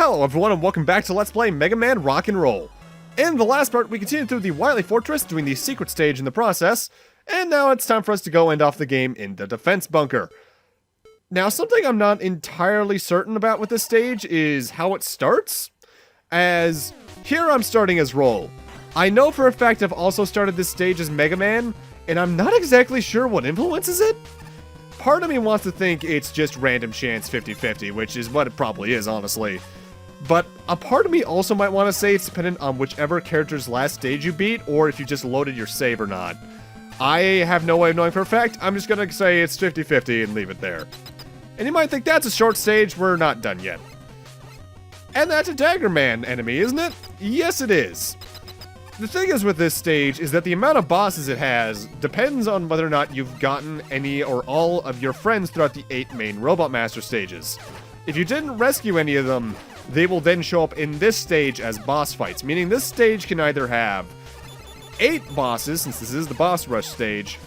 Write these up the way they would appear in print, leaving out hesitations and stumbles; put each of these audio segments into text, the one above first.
Hello everyone and welcome back to Let's Play Mega Man Rock and Roll. In the last part, we continued through the Wily Fortress, doing the secret stage in the process, and now it's time for us to go end off the game in the defense bunker. Now, something I'm not entirely certain about with this stage is how it starts, as here I'm starting as Roll. I know for a fact I've also started this stage as Mega Man, and I'm not exactly sure what influences it. Part of me wants to think it's just random chance 50-50, which is what it probably is, honestly. But a part of me also might want to say it's dependent on whichever character's last stage you beat, or if you just loaded your save or not. I have no way of knowing for a fact. I'm just going to say it's 50-50 and leave it there. And you might think that's a short stage, we're not done yet. And that's a Dagger Man enemy, isn't it? Yes, it is. The thing is with this stage is that the amount of bosses it has depends on whether or not you've gotten any or all of your friends throughout the 8 main Robot Master stages. If you didn't rescue any of them, they will then show up in this stage as boss fights, meaning this stage can either have 8 bosses, since this is the boss rush stage,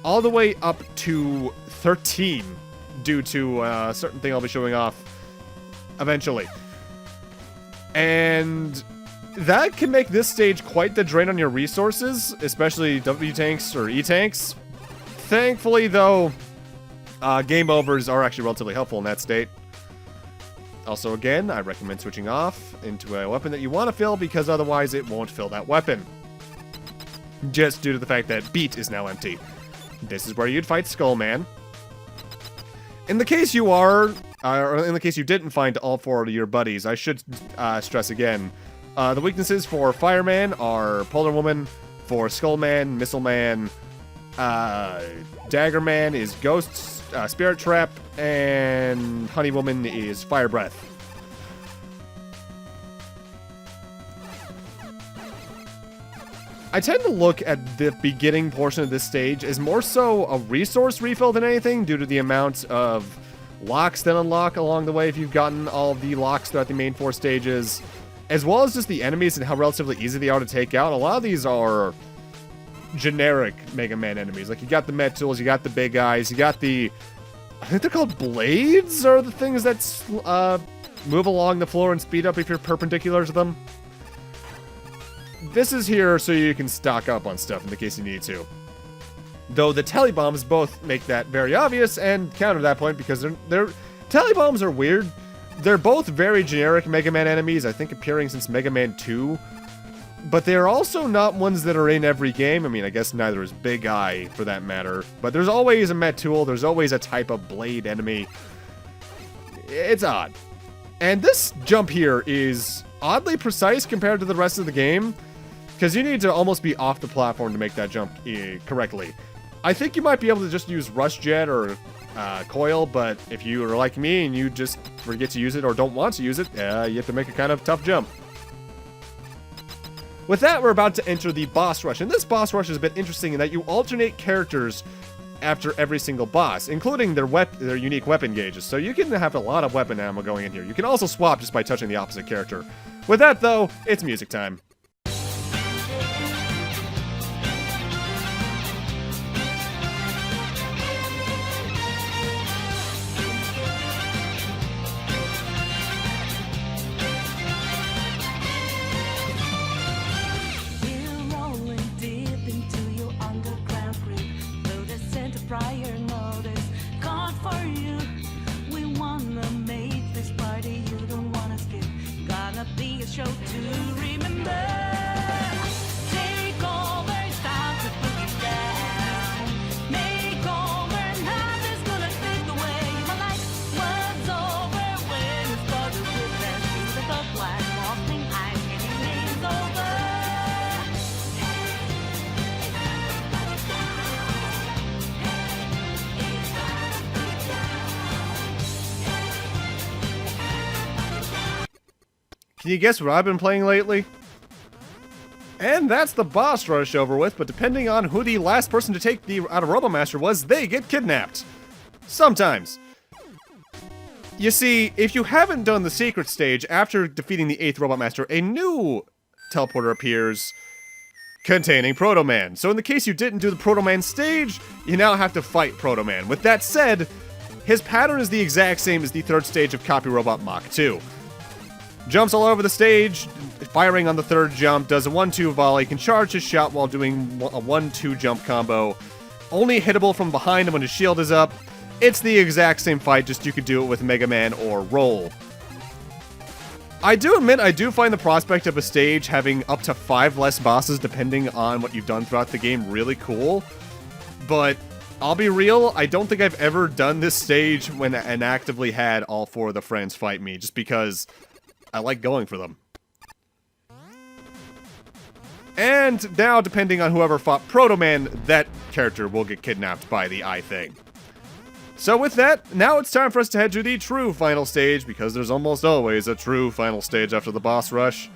all the way up to 13, due to a certain thing I'll be showing off eventually. And that can make this stage quite the drain on your resources, especially W-tanks or E-tanks. Thankfully, though, game overs are actually relatively helpful in that state. Also, again, I recommend switching off into a weapon that you want to fill, because otherwise it won't fill that weapon. Just due to the fact that Beat is now empty. This is where you'd fight Skullman. In the case you are, or in the case you didn't find all 4 of your buddies, I should stress again, the weaknesses for Fireman are Polar Woman, for Skullman, Missile Man, Dagger Man is Ghost, Spirit Trap, and Honey Woman is Fire Breath. I tend to look at the beginning portion of this stage as more so a resource refill than anything, due to the amount of locks that unlock along the way if you've gotten all of the locks throughout the main 4 stages, as well as just the enemies and how relatively easy they are to take out. A lot of these are generic Mega Man enemies. Like, you got the Met Tools, you got the big guys, you got the, I think they're called blades, or the things that move along the floor and speed up if you're perpendicular to them. This is here so you can stock up on stuff in the case you need to. Though the telebombs both make that very obvious and counter that point, because they're telebombs are weird. They're both very generic Mega Man enemies, I think appearing since Mega Man 2. But they're also not ones that are in every game. I mean, I guess neither is Big Eye, for that matter. But there's always a Met Tool, there's always a type of blade enemy. It's odd. And this jump here is oddly precise compared to the rest of the game, because you need to almost be off the platform to make that jump correctly. I think you might be able to just use Rush Jet or Coil, but if you are like me and you just forget to use it or don't want to use it, you have to make a kind of tough jump. With that, we're about to enter the boss rush, and this boss rush is a bit interesting in that you alternate characters after every single boss, including their unique weapon gauges, so you can have a lot of weapon ammo going in here. You can also swap just by touching the opposite character. With that, though, it's music time. Prior notice, God for you. We wanna make this party you don't wanna skip. Gonna be a show to remember. Take over, start to boogie down. Make over, nothing's gonna take away my life. Was over when it started with that shoe that the black walking high and it's over. Can you guess what I've been playing lately? And that's the boss rush over with, but depending on who the last person to take out of Robot Master was, they get kidnapped. Sometimes. You see, if you haven't done the secret stage after defeating the 8th Robot Master, a new teleporter appears containing Proto Man. So in the case you didn't do the Proto Man stage, you now have to fight Proto Man. With that said, his pattern is the exact same as the 3rd stage of Copy Robot Mach 2. Jumps all over the stage, firing on the third jump, does a 1-2 volley, can charge his shot while doing a 1-2 jump combo. Only hittable from behind when his shield is up. It's the exact same fight, just you could do it with Mega Man or Roll. I do admit, I do find the prospect of a stage having up to 5 less bosses depending on what you've done throughout the game really cool. But I'll be real, I don't think I've ever done this stage and actively had all 4 of the friends fight me, just because I like going for them. And now, depending on whoever fought Proto Man, that character will get kidnapped by the eye thing. So with that, now it's time for us to head to the true final stage, because there's almost always a true final stage after the boss rush.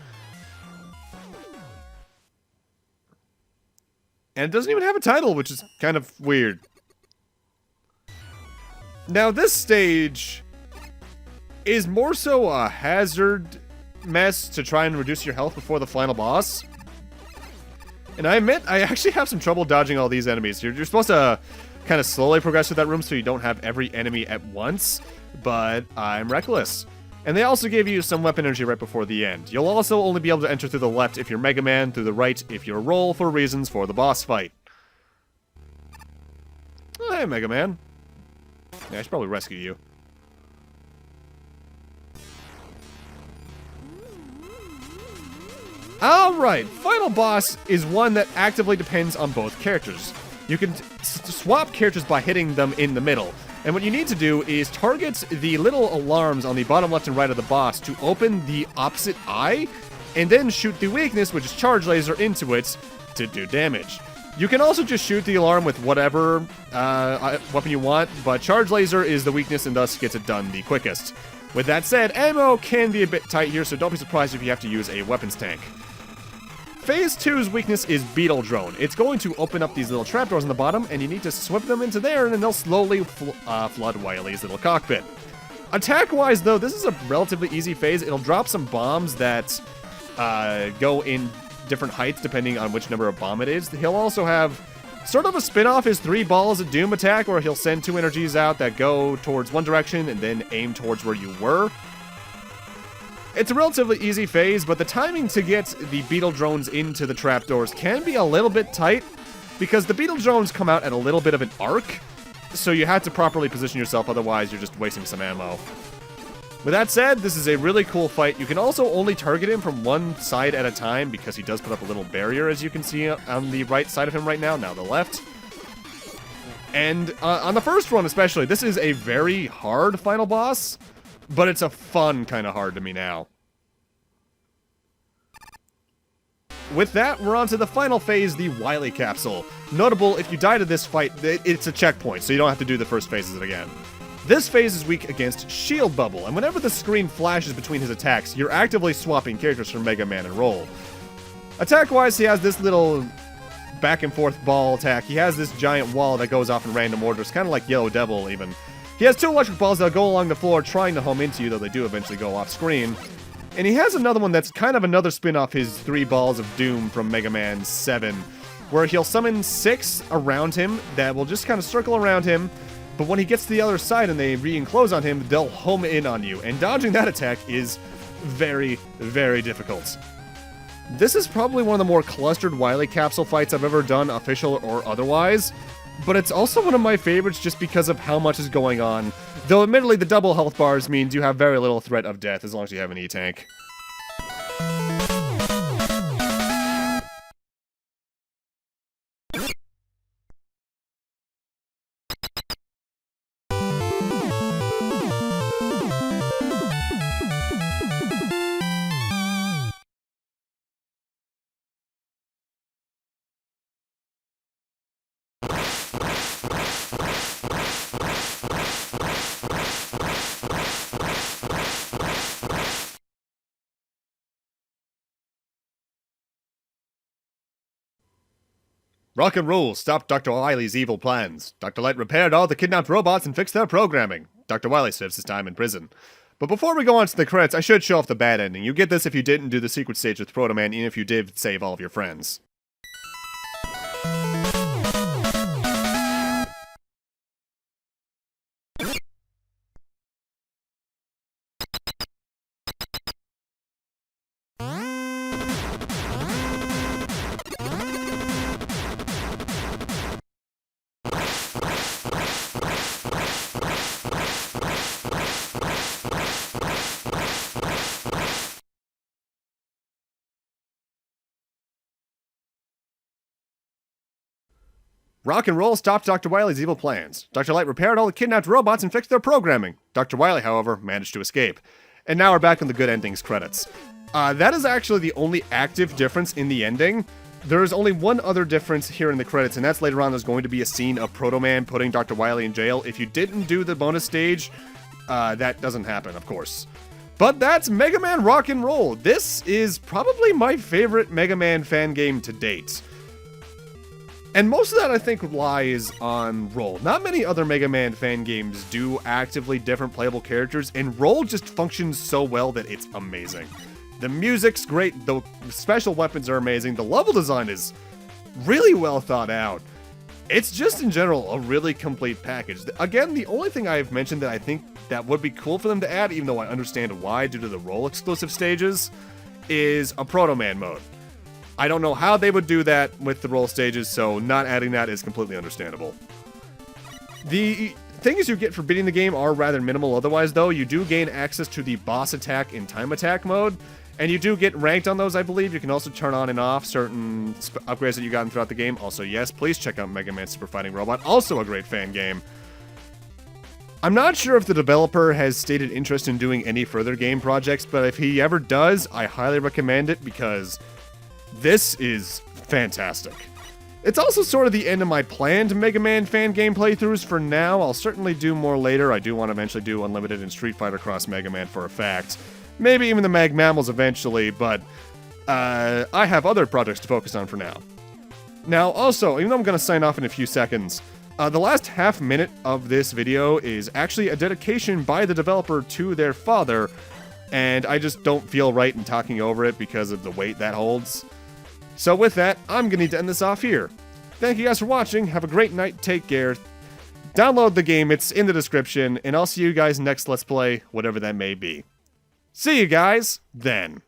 And it doesn't even have a title, which is kind of weird. Now this stage is more so a hazard mess to try and reduce your health before the final boss. And I admit, I actually have some trouble dodging all these enemies. You're supposed to kind of slowly progress through that room so you don't have every enemy at once, but I'm reckless. And they also give you some weapon energy right before the end. You'll also only be able to enter through the left if you're Mega Man, through the right if you're Roll, for reasons for the boss fight. Oh, hey, Mega Man. Yeah, I should probably rescue you. Alright, final boss is one that actively depends on both characters. You can swap characters by hitting them in the middle. And what you need to do is target the little alarms on the bottom left and right of the boss to open the opposite eye, and then shoot the weakness, which is Charge Laser, into it to do damage. You can also just shoot the alarm with whatever weapon you want, but Charge Laser is the weakness and thus gets it done the quickest. With that said, ammo can be a bit tight here, so don't be surprised if you have to use a weapons tank. Phase 2's weakness is Beetle Drone. It's going to open up these little trapdoors on the bottom, and you need to swip them into there, and then they'll slowly flood Wily's little cockpit. Attack-wise, though, this is a relatively easy phase. It'll drop some bombs that go in different heights depending on which number of bomb it is. He'll also have sort of a spin-off his 3 balls of doom attack, where he'll send 2 energies out that go towards one direction and then aim towards where you were. It's a relatively easy phase, but the timing to get the Beetle Drones into the trapdoors can be a little bit tight, because the Beetle Drones come out at a little bit of an arc, so you have to properly position yourself, otherwise you're just wasting some ammo. With that said, this is a really cool fight. You can also only target him from one side at a time, because he does put up a little barrier, as you can see on the right side of him right now the left. And on the first run especially, this is a very hard final boss, but it's a fun kind of hard to me now. With that, we're on to the final phase, the Wily Capsule. Notable, if you die to this fight, it's a checkpoint, so you don't have to do the first phases again. This phase is weak against Shield Bubble, and whenever the screen flashes between his attacks, you're actively swapping characters from Mega Man and Roll. Attack-wise, he has this little back-and-forth ball attack. He has this giant wall that goes off in random orders, kind of like Yellow Devil, even. He has 2 electric balls that go along the floor trying to home into you, though they do eventually go off screen. And he has another one that's kind of another spin-off his 3 balls of doom from Mega Man 7, where he'll summon 6 around him that will just kind of circle around him, but when he gets to the other side and they re-enclose on him, they'll home in on you, and dodging that attack is very, very difficult. This is probably one of the more clustered Wily Capsule fights I've ever done, official or otherwise, but it's also one of my favorites just because of how much is going on, though admittedly the double health bars means you have very little threat of death as long as you have an E-Tank. Rock and Roll stopped Dr. Wily's evil plans. Dr. Light repaired all the kidnapped robots and fixed their programming. Dr. Wily serves his time in prison. But before we go on to the credits, I should show off the bad ending. You get this if you didn't do the secret stage with Proto Man, even if you did save all of your friends. Rock and Roll stopped Dr. Wily's evil plans. Dr. Light repaired all the kidnapped robots and fixed their programming. Dr. Wily, however, managed to escape. And now we're back on the good endings credits. That is actually the only active difference in the ending. There is only one other difference here in the credits, and that's later on there's going to be a scene of Proto Man putting Dr. Wily in jail. If you didn't do the bonus stage, that doesn't happen, of course. But that's Mega Man Rock and Roll. This is probably my favorite Mega Man fan game to date. And most of that, I think, lies on Roll. Not many other Mega Man fan games do actively different playable characters, and Roll just functions so well that it's amazing. The music's great, the special weapons are amazing, the level design is really well thought out. It's just, in general, a really complete package. Again, the only thing I've mentioned that I think that would be cool for them to add, even though I understand why due to the Roll exclusive stages, is a Proto Man mode. I don't know how they would do that with the Roll stages, so not adding that is completely understandable. The things you get for beating the game are rather minimal otherwise, though. You do gain access to the boss attack and time attack mode, and you do get ranked on those, I believe. You can also turn on and off certain upgrades that you've gotten throughout the game. Also, yes, please check out Mega Man Super Fighting Robot, also a great fan game. I'm not sure if the developer has stated interest in doing any further game projects, but if he ever does, I highly recommend it because this is fantastic. It's also sort of the end of my planned Mega Man fan game playthroughs for now. I'll certainly do more later. I do want to eventually do Unlimited and Street Fighter Cross Mega Man for a fact. Maybe even the Mag Mammals eventually, but I have other projects to focus on for now. Now, also, even though I'm going to sign off in a few seconds, the last half minute of this video is actually a dedication by the developer to their father, and I just don't feel right in talking over it because of the weight that holds. So with that, I'm going to need to end this off here. Thank you guys for watching, have a great night, take care, download the game, it's in the description, and I'll see you guys next Let's Play, whatever that may be. See you guys then.